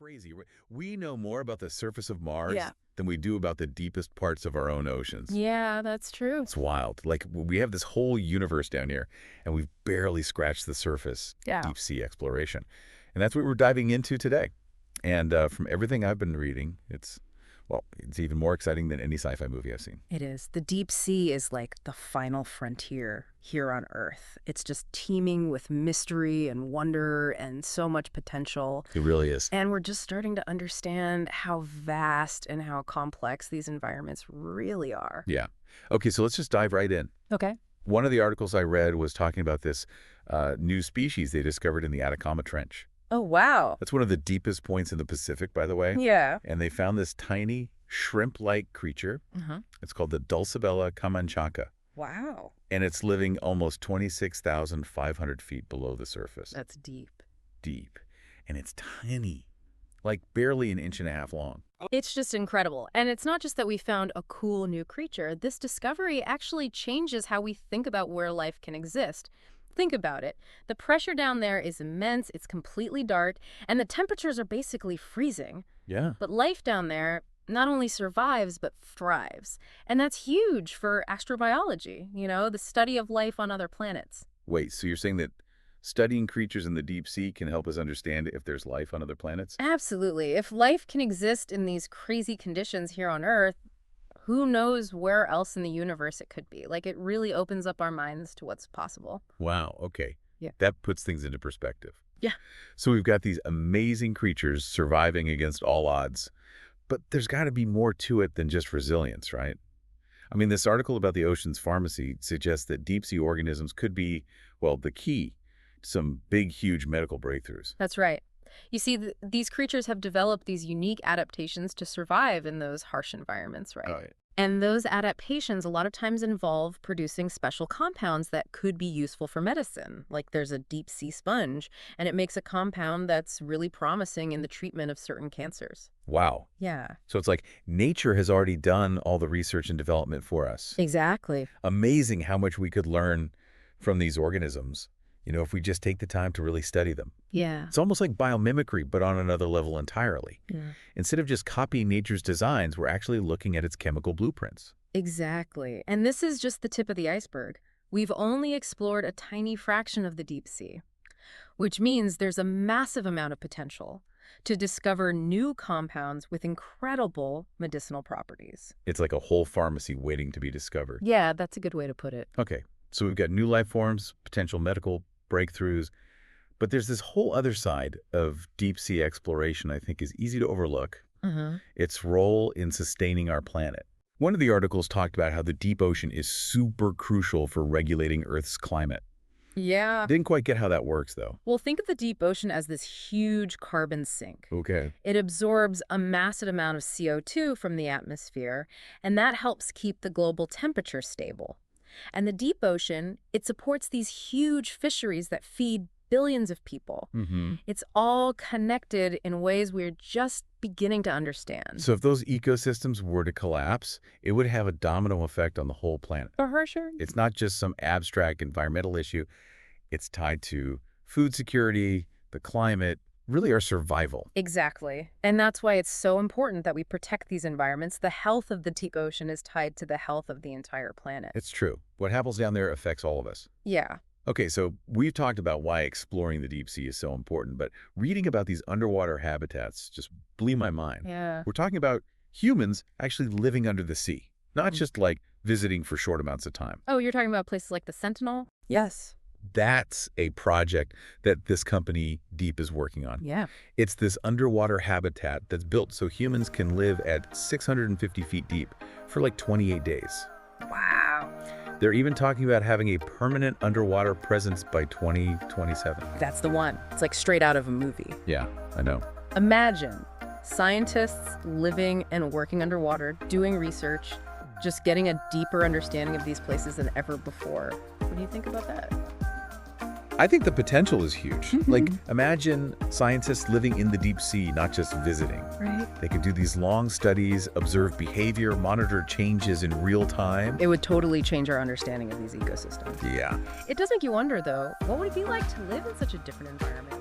crazy. We know more about the surface of Mars Yeah. than we do about the deepest parts of our own oceans. Yeah, that's true. It's wild. Like, we have this whole universe down here, and we've barely scratched the surface. Yeah. Deep sea exploration. And that's what we're diving into today. And from everything I've been reading, it's even more exciting than any sci-fi movie I've seen. It is. The deep sea is like the final frontier here on Earth. It's just teeming with mystery and wonder and so much potential. It really is. And we're just starting to understand how vast and how complex these environments really are. Yeah. Okay, so let's just dive right in. Okay. One of the articles I read was talking about this new species they discovered in the Atacama Trench. Oh, wow. That's one of the deepest points in the Pacific, by the way. Yeah. And they found this tiny shrimp-like creature. It's called the Dulcibella camanchaca. Wow. And it's living almost 26,500 feet below the surface. That's deep. Deep. And it's tiny, like barely an inch and a half long. It's just incredible. And it's not just that we found a cool new creature. This discovery actually changes how we think about where life can exist. Think about it. The pressure down there is immense, it's completely dark, and the temperatures are basically freezing. Yeah. But life down there not only survives, but thrives. And that's huge for astrobiology, the study of life on other planets. Wait, so you're saying that studying creatures in the deep sea can help us understand if there's life on other planets? Absolutely. If life can exist in these crazy conditions here on Earth, who knows where else in the universe it could be? Like, it really opens up our minds to what's possible. Wow, okay. Yeah. That puts things into perspective. Yeah. So we've got these amazing creatures surviving against all odds, but there's got to be more to it than just resilience, right? I mean, this article about the ocean's pharmacy suggests that deep-sea organisms could be, the key to some big, huge medical breakthroughs. That's right. You see, these creatures have developed these unique adaptations to survive in those harsh environments, right? Right. And those adaptations a lot of times involve producing special compounds that could be useful for medicine. Like, there's a deep sea sponge, and it makes a compound that's really promising in the treatment of certain cancers. Wow. Yeah. So it's like nature has already done all the research and development for us. Exactly. Amazing how much we could learn from these organisms, if we just take the time to really study them. Yeah. It's almost like biomimicry, but on another level entirely. Yeah. Instead of just copying nature's designs, we're actually looking at its chemical blueprints. Exactly. And this is just the tip of the iceberg. We've only explored a tiny fraction of the deep sea, which means there's a massive amount of potential to discover new compounds with incredible medicinal properties. It's like a whole pharmacy waiting to be discovered. Yeah, that's a good way to put it. Okay, so we've got new life forms, potential medical breakthroughs, but there's this whole other side of deep sea exploration I think is easy to overlook. Its role in sustaining our planet. One of the articles talked about how the deep ocean is super crucial for regulating Earth's climate. Yeah. Didn't quite get how that works, though. Well, think of the deep ocean as this huge carbon sink. Okay. It absorbs a massive amount of CO2 from the atmosphere, and that helps keep the global temperature stable. And the deep ocean, it supports these huge fisheries that feed billions of people. It's all connected in ways we're just beginning to understand. So if those ecosystems were to collapse, it would have a domino effect on the whole planet. For sure. It's not just some abstract environmental issue. It's tied to food security, the climate, really our survival. Exactly. And that's why it's so important that we protect these environments. The health of the deep ocean is tied to the health of the entire planet. It's true. What happens down there affects all of us. Yeah. Okay, so we've talked about why exploring the deep sea is so important, but reading about these underwater habitats just blew my mind. Yeah. We're talking about humans actually living under the sea, not just like visiting for short amounts of time. Oh, you're talking about places like the Sentinel? Yes. That's a project that this company, Deep, is working on. Yeah. It's this underwater habitat that's built so humans can live at 650 feet deep for like 28 days. Wow. They're even talking about having a permanent underwater presence by 2027. That's the one. It's like straight out of a movie. Yeah, I know. Imagine scientists living and working underwater, doing research, just getting a deeper understanding of these places than ever before. What do you think about that? I think the potential is huge. Like, imagine scientists living in the deep sea, not just visiting. Right. They could do these long studies, observe behavior, monitor changes in real time. It would totally change our understanding of these ecosystems. Yeah. It does make you wonder, though, what would it be like to live in such a different environment?